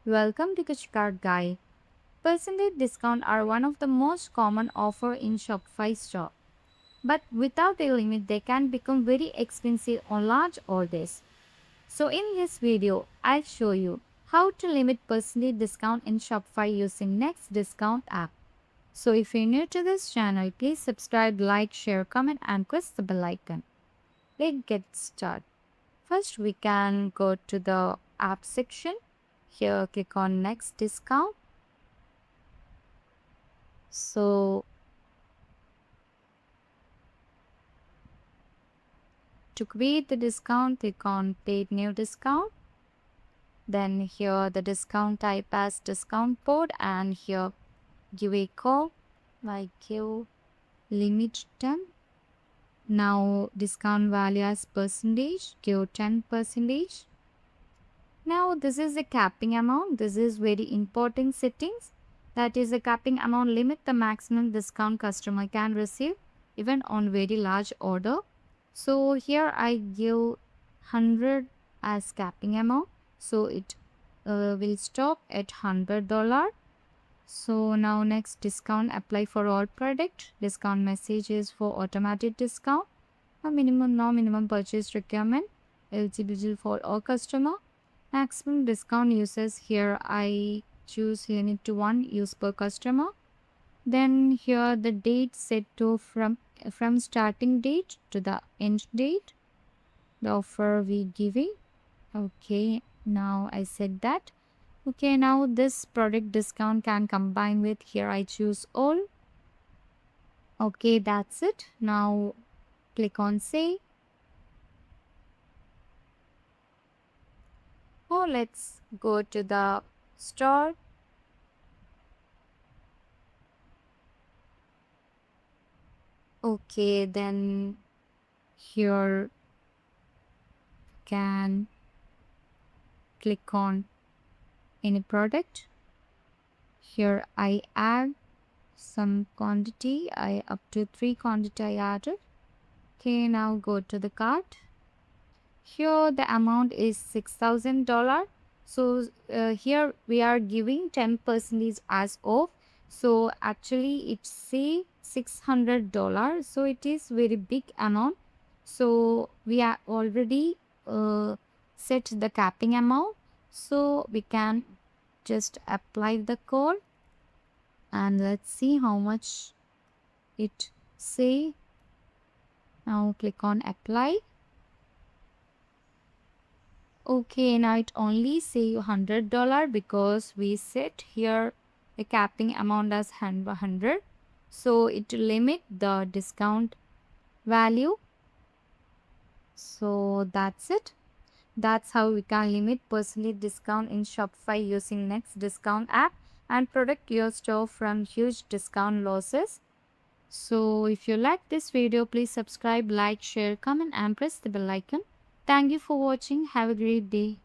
Welcome to Kashkar Guide. Percentage discount are one of the most common offer in Shopify store. But without a limit, they can become very expensive on large orders. So in this video, I'll show you how to limit percentage discount in Shopify using Next Discount app. So if you're new to this channel, please subscribe, like, share, comment and press the bell icon. Let's get started. First, we can go to the app section. Here, click on Next Discount. So, to create the discount, click on Paid New Discount. Then here the discount type as discount code, and here give a code like give limit 10. Now discount value as percentage, give 10%. Now this is the capping amount. This is very important settings. That is the capping amount limit the maximum discount customer can receive even on very large order. So here I give 100 as capping amount. So it will stop at $100. So now next discount apply for all product. Discount message is for automatic discount. A minimum no minimum purchase requirement. Eligible for all customer. Maximum discount uses here I choose limit to 1 use per customer. Then here the date set to from starting date to the end date. The offer we giving. Okay, now I said that. Okay, now this product discount can combine with here I choose all. Okay, that's it. Now click on save. Oh, let's go to the store. Okay, then here can click on any product. Here I add some quantity. I up to 3 quantity I added. Okay, now go to the cart. Here the amount is $6,000. So here we are giving 10% as off. So actually it's say $600. So it is very big amount. So we are already set the capping amount. So we can just apply the code and let's see how much it say. Now click on apply. Okay, now it only say $100 because we set here the capping amount as 100. So it limit the discount value. So that's it. That's how we can limit percentage discount in Shopify using Next Discount app and protect your store from huge discount losses. So if you like this video, please subscribe, like, share, comment and press the bell icon. Thank you for watching. Have a great day.